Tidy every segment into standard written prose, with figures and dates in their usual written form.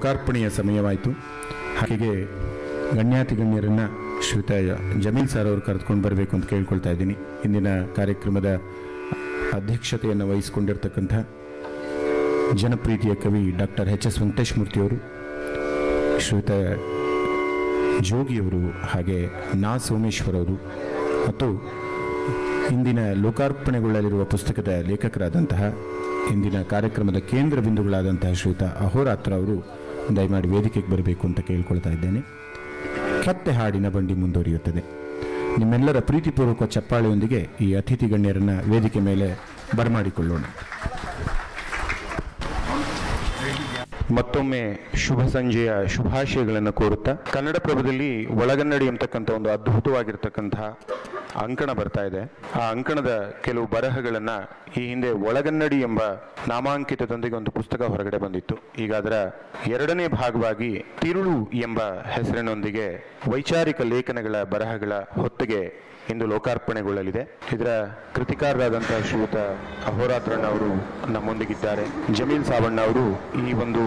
ಲೋಕಾರ್ಪಣೆಯ ಸಮಯವಾಯಿತು. ಹಾಗೆ ಗಣ್ಯರನ್ನು ಶ್ರೀಯುತ ಜಮೀಲ್ ಸರ್ ಅವರು ಕರೆದುಕೊಂಡು ಬರಬೇಕು ಅಂತ ಕೇಳ್ಕೊಳ್ತಾ ಇದ್ದೀನಿ. ಇಂದಿನ ಕಾರ್ಯಕ್ರಮದ ಅಧ್ಯಕ್ಷತೆಯನ್ನು ವಹಿಸಿಕೊಂಡಿರ್ತಕ್ಕಂಥ ಜನಪ್ರೀತಿಯ ಕವಿ ಡಾಕ್ಟರ್ ಎಚ್.ಎಸ್. ವೆಂಕಟೇಶ್ ಮೂರ್ತಿಯವರು, ಶ್ರೀಯುತ ಜೋಗಿಯವರು, ಹಾಗೆ ನಾ ಸೋಮೇಶ್ವರ್ ಅವರು ಮತ್ತು ಇಂದಿನ ಲೋಕಾರ್ಪಣೆಗೊಳ್ಳಲಿರುವ ಪುಸ್ತಕದ ಲೇಖಕರಾದಂತಹ ಇಂದಿನ ಕಾರ್ಯಕ್ರಮದ ಕೇಂದ್ರ ಬಿಂದುಗಳಾದಂತಹ ಶ್ರೀಯುತ ಅಹೋರಾತ್ರ ಅವರು ದಯಮಾಡಿ ವೇದಿಕೆಗೆ ಬರಬೇಕು ಅಂತ ಕೇಳ್ಕೊಳ್ತಾ ಇದ್ದೇನೆ. ಕತ್ತೆ ಹಾಡಿನ ಬಂಡಿ ಮುಂದುವರಿಯುತ್ತದೆ. ನಿಮ್ಮೆಲ್ಲರ ಪ್ರೀತಿಪೂರ್ವಕ ಚಪ್ಪಾಳೆಯೊಂದಿಗೆ ಈ ಅತಿಥಿ ಗಣ್ಯರನ್ನು ವೇದಿಕೆ ಮೇಲೆ ಬರಮಾಡಿಕೊಳ್ಳೋಣ. ಮತ್ತೊಮ್ಮೆ ಶುಭ ಸಂಜೆಯ ಶುಭಾಶಯಗಳನ್ನು ಕೋರುತ್ತಾ, ಕನ್ನಡಪ್ರಭದಲ್ಲಿ ಒಳಗನ್ನಡಿ ಎಂಬತಕ್ಕಂಥ ಒಂದು ಅದ್ಭುತವಾಗಿರ್ತಕ್ಕಂತಹ ಅಂಕಣ ಬರ್ತಾ ಇದೆ. ಆ ಅಂಕಣದ ಕೆಲವು ಬರಹಗಳನ್ನು ಈ ಹಿಂದೆ ಒಳಗನ್ನಡಿ ಎಂಬ ನಾಮಾಂಕಿತದೊಂದಿಗೆ ಒಂದು ಪುಸ್ತಕ ಹೊರಗಡೆ ಬಂದಿತ್ತು. ಈಗ ಅದರ ಎರಡನೇ ಭಾಗವಾಗಿ ತಿರುಳು ಎಂಬ ಹೆಸರಿನೊಂದಿಗೆ ವೈಚಾರಿಕ ಲೇಖನಗಳ ಬರಹಗಳ ಹೊತ್ತಿಗೆ ಇಂದು ಲೋಕಾರ್ಪಣೆಗೊಳ್ಳಲಿದೆ. ಇದರ ಕೃತಿಕಾರರಾದಂತಹ ಶ್ರೀಯುತ ಅಹೋರಾತ್ರಣ್ಣ ಅವರು ನಮ್ಮೊಂದಿಗಿದ್ದಾರೆ. ಜಮೀಲ್ ಸಾವಣ್ಣ ಅವರು ಈ ಒಂದು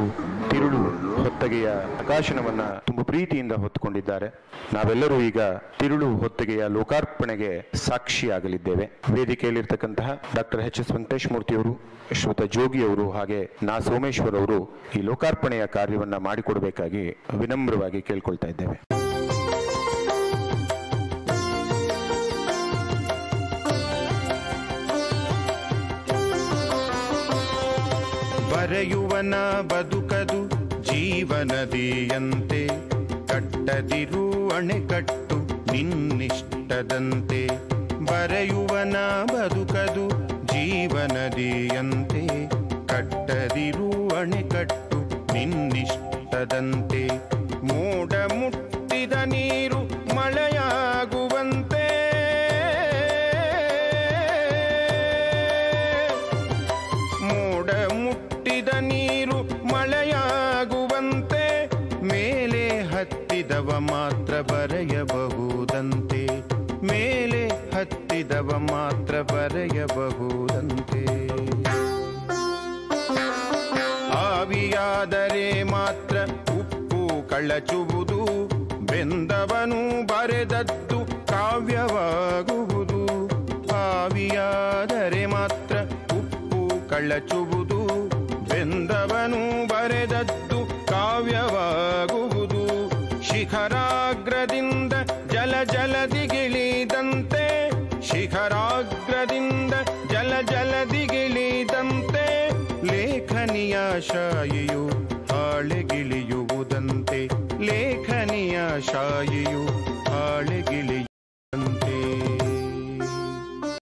ತಿರುಳು ಹೊತ್ತಗೆಯ ಪ್ರಕಾಶನವನ್ನ ತುಂಬ ಪ್ರೀತಿಯಿಂದ ಹೊತ್ತುಕೊಂಡಿದ್ದಾರೆ. ನಾವೆಲ್ಲರೂ ಈಗ ತಿರುಳು ಹೊತ್ತಗೆಯ ಲೋಕಾರ್ಪಣೆಗೆ ಸಾಕ್ಷಿಯಾಗಲಿದ್ದೇವೆ. ವೇದಿಕೆಯಲ್ಲಿರ್ತಕ್ಕಂತಹ ಡಾಕ್ಟರ್ ಎಚ್.ಎಸ್. ವೆಂಕಟೇಶ್ ಮೂರ್ತಿಯವರು, ಶ್ರೀಯುತ ಜೋಗಿಯವರು, ಹಾಗೆ ನಾ ಸೋಮೇಶ್ವರ್ ಅವರು ಈ ಲೋಕಾರ್ಪಣೆಯ ಕಾರ್ಯವನ್ನ ಮಾಡಿಕೊಡಬೇಕಾಗಿ ವಿನಮ್ರವಾಗಿ ಕೇಳ್ಕೊಳ್ತಾ ಇದ್ದೇವೆ. ಬರೆಯುವನ ಬದುಕದು ಜೀವನದಿಯಂತೆ, ಕಟ್ಟದಿರು ಅಣೆಕಟ್ಟು ನಿನ್ನಿಷ್ಟದಂತೆ. ಬರೆಯುವನ ಬದುಕದು ಜೀವನದಿಯಂತೆ, ಕಟ್ಟದಿರು ಅಣೆಕಟ್ಟು ನಿನ್ನಿಷ್ಟದಂತೆ. ಮೋಡ ಮುಟ್ಟಿದ ನೀರು ಮಳೆಯಾಗುವಂತೆ, ಮೋಡ ಮುಟ್ಟಿದ ನೀರು ಮಳೆಯಾಗುವಂತೆ, ಮೇಲೆ ಹತ್ತಿದವ ಮಾತ್ರ ಬರೆಯಬಹುದಂತೆ, ಮೇಲೆ ಹತ್ತಿದವ ಮಾತ್ರ ಬರೆಯಬಹುದಂತೆ. ಆವಿಯಾದರೆ ಮಾತ್ರ ಉಪ್ಪು ಕಳಚುವುದು, ಬೆಂದವನು ಬರೆದದ್ದು ಕಾವ್ಯವಾಗುವುದು. ಆವಿಯಾದರೆ ಮಾತ್ರ ಉಪ್ಪು ಕಳಚುವುದು, ಬೆಂದವನು ಬರೆದದ್ದು ಕಾವ್ಯವಾಗುವುದು. ಶಿಖರಾಗ್ರದಿಂದ ಜಲ ಜಲದಿಗಿಳಿದಂತೆ, ಶಿಖರಾಗ್ರದಿಂದ ಜಲ ಜಲದಿಗಿಳಿದಂತೆ, ಲೇಖನಿಯ ಶಾಯಿಯು ಹಾಳೆಗಿಳಿಯುವುದಂತೆ, ಲೇಖನಿಯ ಶಾಯಿಯು ಹಾಳೆಗಿಳಿಯುವುದಂತೆ.